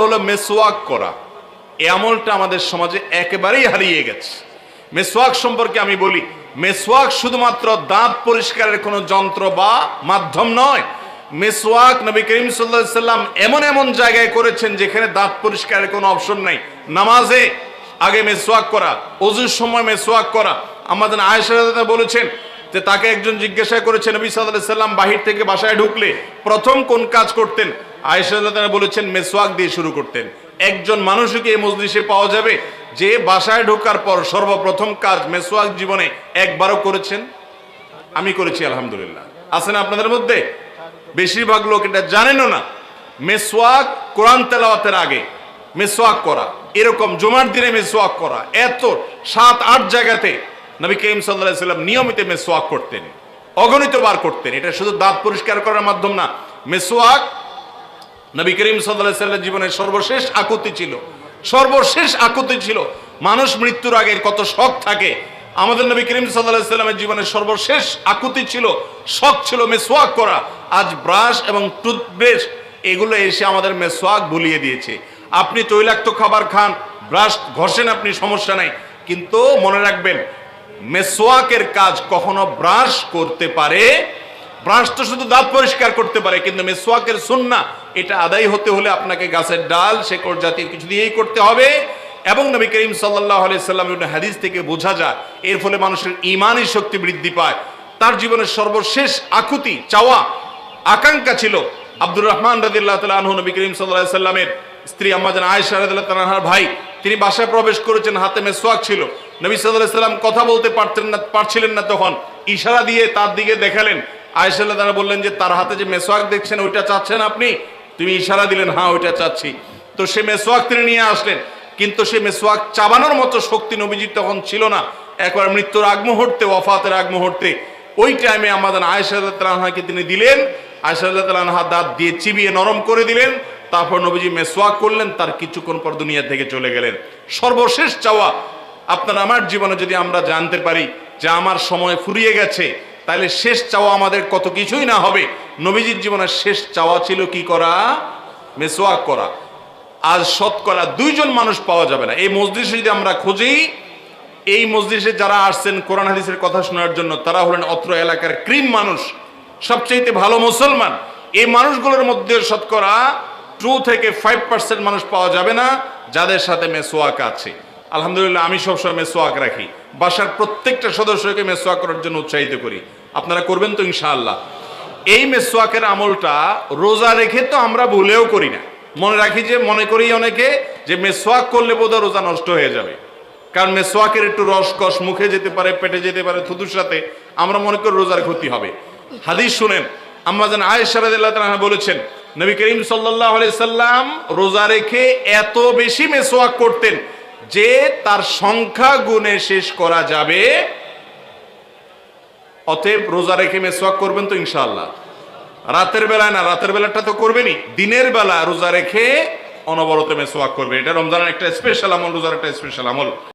হলো মেসওয়াক করা। এই আমলটা আমাদের সমাজে একেবারেই হারিয়ে গেছে। মেসওয়াক সম্পর্কে আমি বলি, মেসওয়াক শুধুমাত্র দাঁত পরিষ্কারের কোনো যন্ত্র বা মাধ্যম নয়। মেসওয়াক নবী করিম সাল্লাল্লাহু আলাইহি সাল্লাম এমন এমন জায়গায় করেছেন যেখানে দাঁত পরিষ্কারের কোনো অপশন নাই। নামাজে আগে মেসওয়াক করা, ওযুর সময় মেসওয়াক করা। আমাদের আয়েশা রাদিয়াল্লাহু আনহা বলেছেন যে তাকে একজন জিজ্ঞাসা করেছে নবী সাল্লাল্লাহু আলাইহি সাল্লাম বাহির থেকে বাসায় ঢুকলে প্রথম কোন কাজ করতেন? আয়েশা রাদিয়াল্লাহু আনহা বলেছেন মেসওয়াক দিয়ে শুরু করতেন। একজন মানুষকে এই মজলিসে পাওয়া যাবে যে বাসায় ঢোকার পর সর্বপ্রথম কাজ মেসওয়াক জীবনে একবারও করেছেন? আমি করেছি আলহামদুলিল্লাহ। আছেন আপনাদের মধ্যে? বেশিরভাগ লোক এটা জানেনও না। মেসওয়াক কোরআন তেলাওয়াতের আগে মেসওয়াক করা, এরকম জুমার দিনে মেসওয়াক করা, এত 7-8 জায়গাতে নবী করিম সাল্লাল্লাহু আলাইহি সাল্লাম নিয়মিত মেসওয়াক করতেন, অগণিত বার করতেন। এটা শুধু দাঁত পরিষ্কার করার মাধ্যম না, মেসওয়াক নবী করিম সাল্লাল্লাহু আলাইহি সাল্লামের জীবনের সর্বশেষ আকুতি ছিল। সর্বশেষ আকুতি ছিল। মানুষ মৃত্যুর আগে কত শখ থাকে, আমাদের নবী করিম সাল্লাল্লাহু আলাইহি সাল্লামের জীবনের সর্বশেষ আকুতি ছিল, শখ ছিল মেসওয়াক করা। আজ ব্রাশ এবং টুথব্রাশ এগুলো এসে আমাদের মেসওয়াক ভুলিয়ে দিয়েছে। আপনি তৈলাক্ত খাবার খান, ব্রাশ ঘষেন, আপনি সমস্যা নাই, কিন্তু মনে রাখবেন মেসওয়াকের কাজ কখনো ব্রাশ করতে পারে। ব্রাশ তো শুধু দাঁত পরিষ্কার করতে পারে, কিন্তু মেসওয়াকের সুন্নাহ এটা আদায় হতে হলে আপনাকে গাছের ডাল, শেকড় জাতীয় কিছু দিয়েই করতে হবে। এবং নবী করিম সাল্লাল্লাহু আলাইহি সাল্লামের হাদিস থেকে বোঝা যায় এর ফলে মানুষের ঈমানী শক্তি বৃদ্ধি পায়। তার জীবনের সর্বশেষ আকুতি, চাওয়া, আকাঙ্ক্ষা ছিল আব্দুর রহমান রাদিয়াল্লাহু তাআলা আনহু, নবী করিম সাল্লাল্লাহু আলাইহি সাল্লামের স্ত্রী আম্মা জান আয়েশা রাদিয়াল্লাহু তাআলা আনহার ভাই। তিনি বাসায় প্রবেশ করেছেন, হাতে মেসওয়াক ছিল। নবী সাল্লাল্লাহু আলাইহি সাল্লাম কথা বলতে পারছিলেন না, তখন ইশারা দিয়ে তার দিকে দেখালেন। আয়েশা রাদিয়াল্লাহু তাআলা বললেন যে তার হাতে যে মেসওয়াক দেখছেন ওইটা চাচ্ছেন আপনি? তুমি ইশারা দিলেন, হ্যাঁ ওইটা চাচ্ছি। তো সে মেসওয়াক তিনি নিয়ে আসলেন, কিন্তু সে মেসওয়াক চাবানোর মতো শক্তি নবীজির তখন ছিল না। একবার মৃত্যুর আগ মুহূর্তে, ওয়াফাতের আগ মুহূর্তে, ওই টাইমে আমাদের আয়েশা রাদিয়াল্লাহু তাআলা আনহাকে তিনি দিলেন। আয়েশা রাদিয়াল্লাহু তাআলা আনহা দাঁত দিয়ে চিবিয়ে নরম করে দিলেন। তারপর নবীজি মেসওয়াক করলেন, তার কিছুক্ষণ পর দুনিয়া থেকে চলে গেলেন। সর্বশেষ চাওয়া আপনার আমার জীবনে যদি আমরা জানতে পারি যে আমার সময় ফুরিয়ে গেছে, তাহলে শেষ চাওয়া আমাদের কত কিছুই না হবে। নবীজির জীবনের শেষ চাওয়া ছিল কি করা? মেসওয়াক করা। আজ শতকরা 2 জন মানুষ পাওয়া যাবে না এই মজলিসে যদি আমরা খুঁজি। এই মজলিসে যারা আসছেন কোরআন হাদিসের কথা শোনার জন্য, তারা হলেন অত্র এলাকার ক্রিম মানুষ, সবচেয়ে ভালো মুসলমান। এই মানুষগুলোর মধ্যে শতকরা 2 থেকে 5% মানুষ পাওয়া যাবে না যাদের সাথে মেসওয়াক আছে। আলহামদুলিল্লাহ, আমি সবসময় মেসওয়াক রাখি, বাসার প্রত্যেকটা সদস্যকে মেসওয়াক করার জন্য উৎসাহিত করি। আপনারা করবেন তো ইনশাআল্লাহ? এই মেসওয়াকের আমলটা রোজা রেখে তো আমরা ভুলেও করি না। মনে রাখি যে, মনে করি অনেকে যে মেসওয়াক করলে বোধহয় রোজা নষ্ট হয়ে যাবে, কারণ মেসওয়াকের একটু রসকস মুখে যেতে পারে, পেটে যেতে পারে, থুতুর সাথে আমরা মনে করি রোজার ক্ষতি হবে। হাদিস শুনেন, আম্মা জান আয়েশা রাদিয়াল্লাহু তাআলা আনহা বলেছেন নবী করিম সাল্লাল্লাহু আলাইহি সাল্লাম রোজা রেখে এত বেশি মেসওয়াক করতেন যে তার সংখ্যা গুণে শেষ করা যাবে। অতএব রোজা রেখে মেসওয়াক করবেন তো ইনশাআল্লাহ? রাতের বেলায় না, রাতের বেলাটা তো করবেনই, দিনের বেলা রোজা রেখে অনবরত মেসওয়াক করবে। এটা রমজানের একটা স্পেশাল আমল, রোজার একটা স্পেশাল আমল।